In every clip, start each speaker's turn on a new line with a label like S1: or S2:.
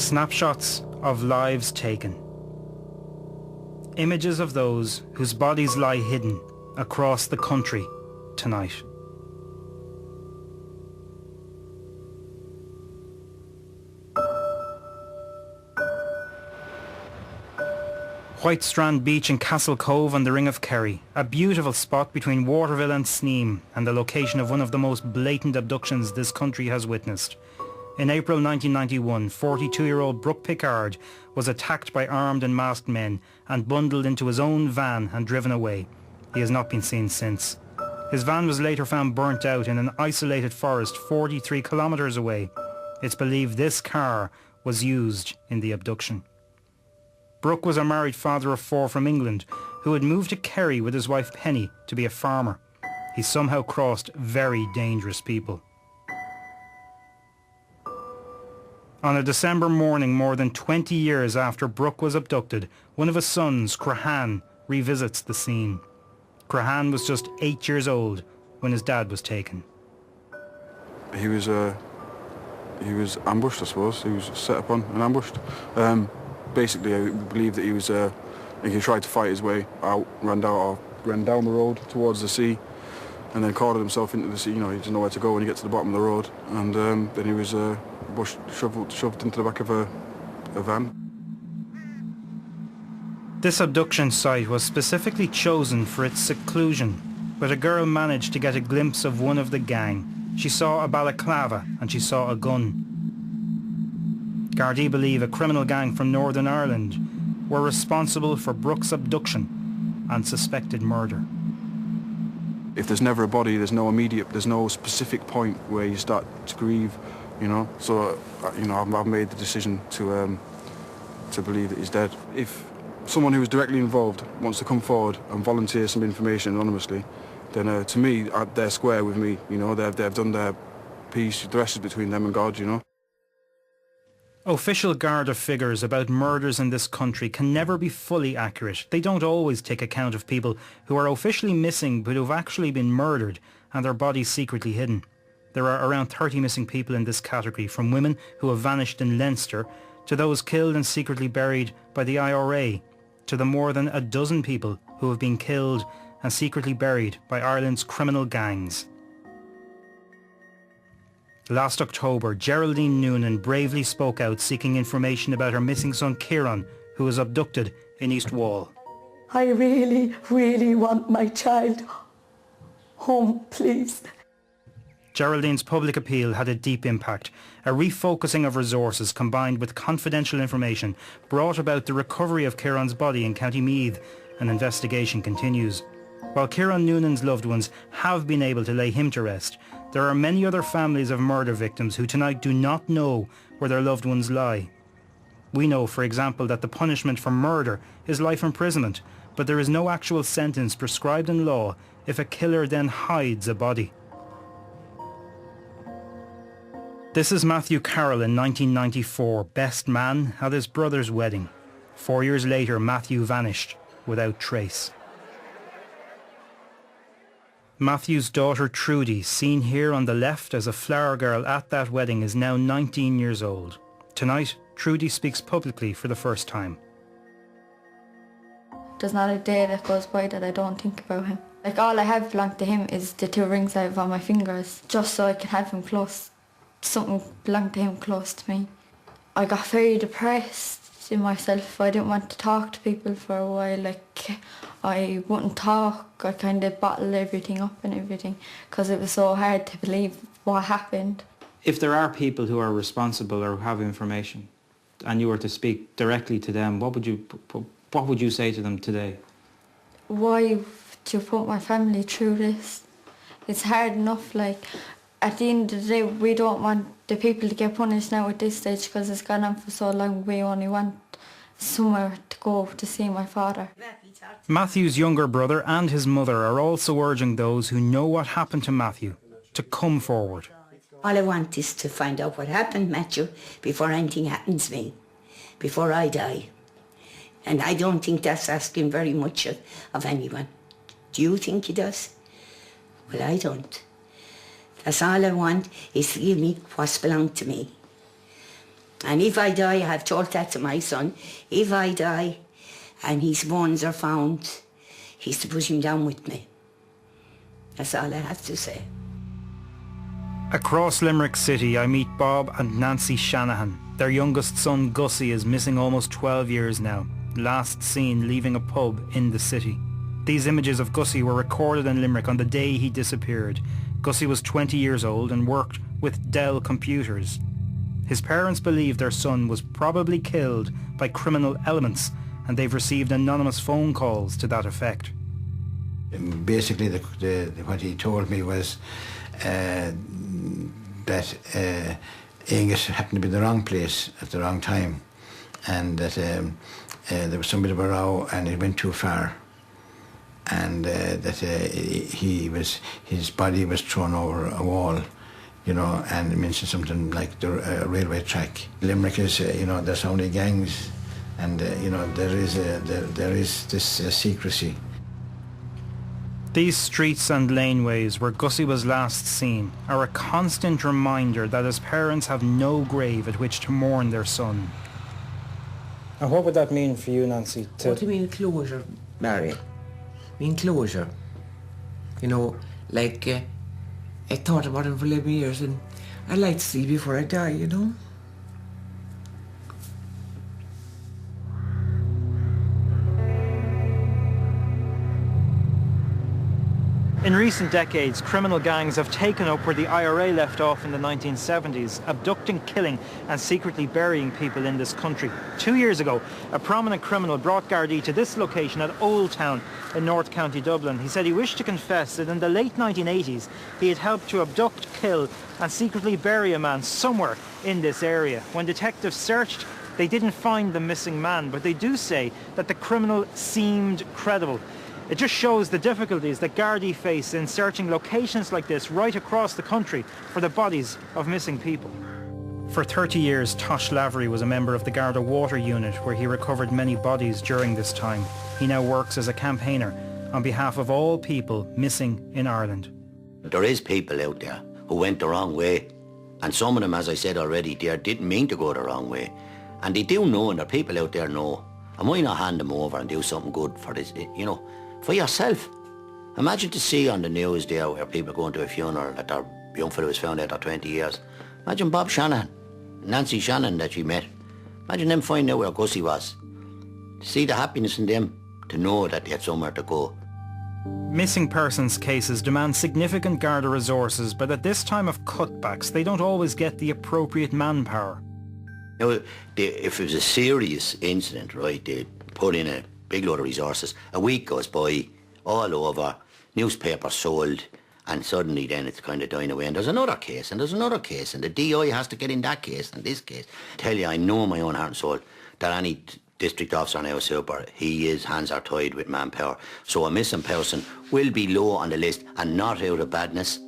S1: Snapshots of lives taken. Images of those whose bodies lie hidden across the country tonight. White Strand Beach in Castle Cove on the Ring of Kerry, a beautiful spot between Waterville and Sneem, and the location of one of the most blatant abductions this country has witnessed. In April 1991, 42-year-old Brook Picard was attacked by armed and masked men and bundled into his own van and driven away. He has not been seen since. His van was later found burnt out in an isolated forest 43 kilometres away. It's believed this car was used in the abduction. Brook was a married father of 4 from England who had moved to Kerry with his wife Penny to be a farmer. He somehow crossed very dangerous people. On a December morning more than 20 years after Brook was abducted, one of his sons, Crahan, revisits the scene. Crahan was just 8 years old when his dad was taken.
S2: He was ambushed, I suppose. He was set upon and ambushed. Basically, I believe that he tried to fight his way out, ran down the road towards the sea, and then corded himself into the sea. You know, he didn't know where to go when he gets to the bottom of the road, and then he was shoved into the back of a van.
S1: This abduction site was specifically chosen for its seclusion, but a girl managed to get a glimpse of one of the gang. She saw a balaclava and she saw a gun. Garda believe a criminal gang from Northern Ireland were responsible for Brook's abduction and suspected murder.
S2: If there's never a body, there's no specific point where you start to grieve, you know. So, you know, I've made the decision to believe that he's dead. If someone who was directly involved wants to come forward and volunteer some information anonymously, then to me, they're square with me, you know. They've done their piece. The rest is between them and God, you know.
S1: Official Garda figures about murders in this country can never be fully accurate. They don't always take account of people who are officially missing but who've actually been murdered and their bodies secretly hidden. There are around 30 missing people in this category, from women who have vanished in Leinster to those killed and secretly buried by the IRA, to the more than a dozen people who have been killed and secretly buried by Ireland's criminal gangs. Last October, Geraldine Noonan bravely spoke out seeking information about her missing son Kieran, who was abducted in East Wall.
S3: I really, really want my child home, please.
S1: Geraldine's public appeal had a deep impact. A refocusing of resources combined with confidential information brought about the recovery of Kieran's body in County Meath. An investigation continues. While Kieran Noonan's loved ones have been able to lay him to rest, there are many other families of murder victims who tonight do not know where their loved ones lie. We know, for example, that the punishment for murder is life imprisonment, but there is no actual sentence prescribed in law if a killer then hides a body. This is Matthew Carroll in 1994, best man at his brother's wedding. 4 years later, Matthew vanished without trace. Matthew's daughter Trudy, seen here on the left as a flower girl at that wedding, is now 19 years old. Tonight, Trudy speaks publicly for the first time.
S4: There's not a day that goes by that I don't think about him. Like, all I have belonged to him is the 2 rings I have on my fingers, just so I can have him close. Something belonged to him close to me. I got very depressed in myself. I didn't want to talk to people for a while. Like, I wouldn't talk. I kind of bottled everything up and everything because it was so hard to believe what happened.
S5: If there are people who are responsible or have information and you were to speak directly to them, what would you say to them today?
S4: Why would you put my family through this? It's hard enough. Like, at the end of the day, we don't want the people to get punished now at this stage because it's gone on for so long. We only want somewhere to go to see my father.
S1: Matthew's younger brother and his mother are also urging those who know what happened to Matthew to come forward.
S6: All I want is to find out what happened, Matthew, before anything happens to me, before I die. And I don't think that's asking very much of anyone. Do you think it does? Well, I don't. That's all I want, is to give me what's belonged to me. And if I die, I've told that to my son, if I die and his bones are found, he's to put him down with me. That's all I have to say.
S1: Across Limerick City, I meet Bob and Nancy Shanahan. Their youngest son, Gussie, is missing almost 12 years now. Last seen leaving a pub in the city. These images of Gussie were recorded in Limerick on the day he disappeared. Gussie was 20 years old and worked with Dell Computers. His parents believe their son was probably killed by criminal elements, and they've received anonymous phone calls to that effect.
S7: Basically, what he told me was that Angus happened to be in the wrong place at the wrong time, and that there was somebody of a row and it went too far, and that his body was thrown over a wall, you know, and it mentioned something like the railway track. Limerick is, you know, there's so many gangs, and you know, there is this secrecy.
S1: These streets and laneways where Gussie was last seen are a constant reminder that his parents have no grave at which to mourn their son.
S5: And what would that mean for you, Nancy?
S8: What do you mean closure, Barry? Mean closure. You know, like, I thought about him for 11 years and I'd like to see before I die, you know?
S1: In recent decades, criminal gangs have taken up where the IRA left off in the 1970s, abducting, killing and secretly burying people in this country. 2 years ago, a prominent criminal brought Garda to this location at Old Town in North County Dublin. He said he wished to confess that in the late 1980s he had helped to abduct, kill and secretly bury a man somewhere in this area. When detectives searched, they didn't find the missing man, but they do say that the criminal seemed credible. It just shows the difficulties that Gardaí face in searching locations like this right across the country for the bodies of missing people. For 30 years, Tosh Lavery was a member of the Garda Water Unit, where he recovered many bodies during this time. He now works as a campaigner on behalf of all people missing in Ireland.
S9: There is people out there who went the wrong way, and some of them, as I said already, they didn't mean to go the wrong way. And they do know, and there are people out there know. And why not hand them over and do something good for this, you know, for yourself? Imagine to see on the news there where people going to a funeral that their young fellow was found out after 20 years. Imagine Bob Shanahan, Nancy Shanahan that she met. Imagine them finding out where Gussie was. To see the happiness in them, to know that they had somewhere to go.
S1: Missing persons cases demand significant Garda resources, but at this time of cutbacks, they don't always get the appropriate manpower.
S9: Now, if it was a serious incident, right, they put in a big load of resources. A week goes by, all over, newspapers sold, and suddenly then it's kind of dying away. And there's another case, and there's another case, and the DI has to get in that case and this case. I tell you, I know in my own heart and soul that any district officer now super, his hands are tied with manpower. So a missing person will be low on the list and not out of badness.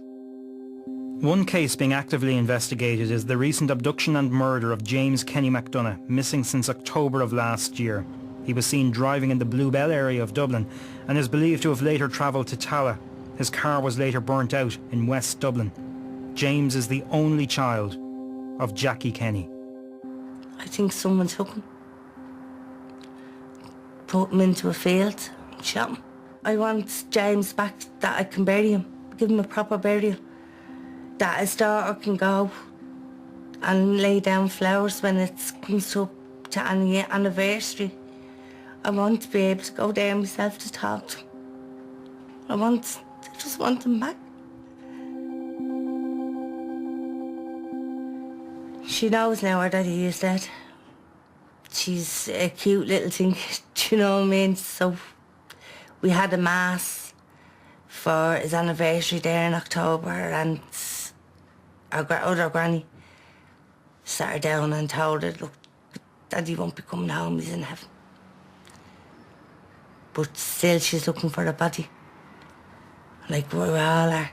S1: One case being actively investigated is the recent abduction and murder of James Kenny McDonough, missing since October of last year. He was seen driving in the Bluebell area of Dublin and is believed to have later travelled to Tala. His car was later burnt out in West Dublin. James is the only child of Jackie Kenny.
S10: I think someone took him, put him into a field, shot him. I want James back, that I can bury him, give him a proper burial, that his daughter can go and lay down flowers when it comes up to any anniversary. I want to be able to go there myself to talk to him. I just want him back. She knows now that he is dead. She's a cute little thing, do you know what I mean? So we had a mass for his anniversary there in October, and our other granny sat her down and told her, look, Daddy won't be coming home, he's in heaven. But still she's looking for a body. Like we all are.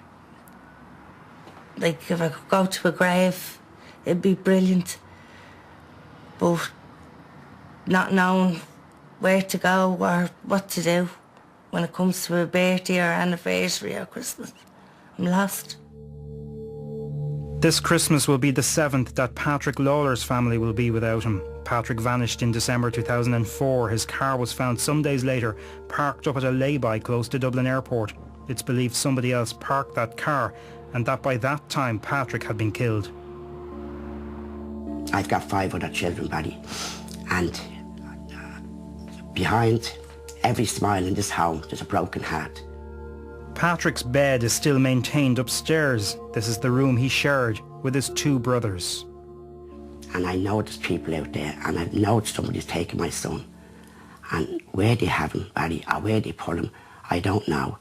S10: Like if I could go to a grave, it'd be brilliant. But not knowing where to go or what to do when it comes to a birthday or anniversary or Christmas, I'm lost.
S1: This Christmas will be the 7th that Patrick Lawler's family will be without him. Patrick vanished in December 2004. His car was found some days later, parked up at a lay-by close to Dublin Airport. It's believed somebody else parked that car, and that by that time Patrick had been killed.
S11: I've got 5 other children, Barry, and behind every smile in this home there's a broken heart.
S1: Patrick's bed is still maintained upstairs. This is the room he shared with his 2 brothers.
S11: And I know there's people out there, and I know somebody's taken my son. And where they have him, Barry, or where they put him, I don't know.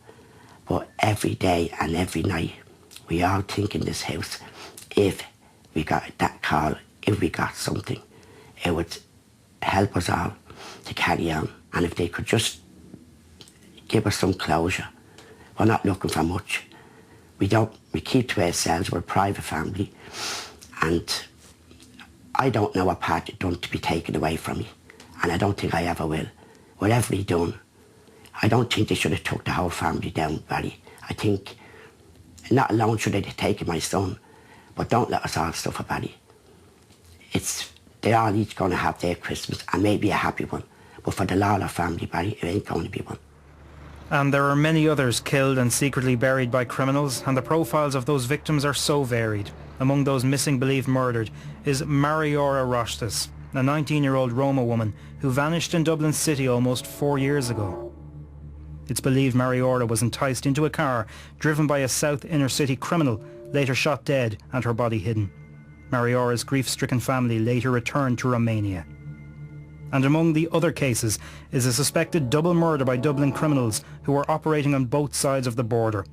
S11: But every day and every night, we all think in this house, if we got that call, if we got something, it would help us all to carry on. And if they could just give us some closure. We're not looking for much. We keep to ourselves, we're a private family. And I don't know what Patrick done to be taken away from me. And I don't think I ever will. Whatever he done, I don't think they should have took the whole family down, Barry. I think, not alone should they have taken my son, but don't let us all suffer, Barry. They're all each going to have their Christmas, and maybe a happy one. But for the Lawler family, Barry, it ain't going to be one.
S1: And there are many others killed and secretly buried by criminals, and the profiles of those victims are so varied. Among those missing believed murdered is Mariora Rostas, a 19-year-old Roma woman who vanished in Dublin City almost 4 years ago. It's believed Mariora was enticed into a car driven by a South Inner City criminal, later shot dead and her body hidden. Mariora's grief-stricken family later returned to Romania. And among the other cases is a suspected double murder by Dublin criminals who were operating on both sides of the border.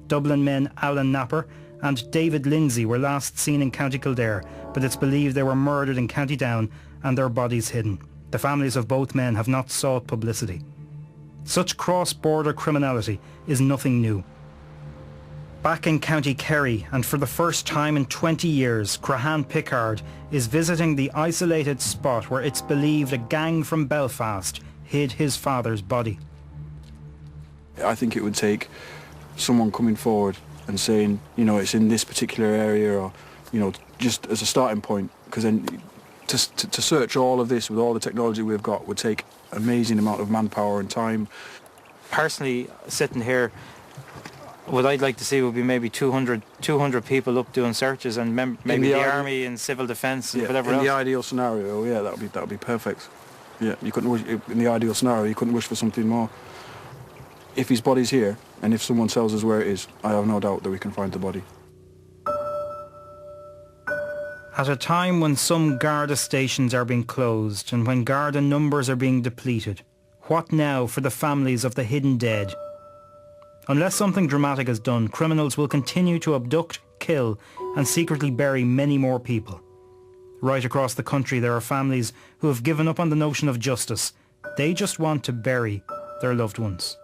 S1: Dublin men Alan Napper and David Lindsay were last seen in County Kildare, but it's believed they were murdered in County Down and their bodies hidden. The families of both men have not sought publicity. Such cross-border criminality is nothing new. Back in County Kerry, and for the first time in 20 years, Brook Picard is visiting the isolated spot where it's believed a gang from Belfast hid his father's body.
S2: I think it would take someone coming forward and saying, you know, it's in this particular area, or, you know, just as a starting point, because then to search all of this with all the technology we've got would take an amazing amount of manpower and time.
S5: Personally, sitting here, what I'd like to see would be maybe 200 people up doing searches, and maybe the army and civil defence and whatever else.
S2: In the ideal scenario, yeah, that would be perfect. Yeah, you couldn't wish, in the ideal scenario, you couldn't wish for something more. If his body's here, and if someone tells us where it is, I have no doubt that we can find the body.
S1: At a time when some Garda stations are being closed and when Garda numbers are being depleted, what now for the families of the hidden dead? Unless something dramatic is done, criminals will continue to abduct, kill and secretly bury many more people. Right across the country there are families who have given up on the notion of justice. They just want to bury their loved ones.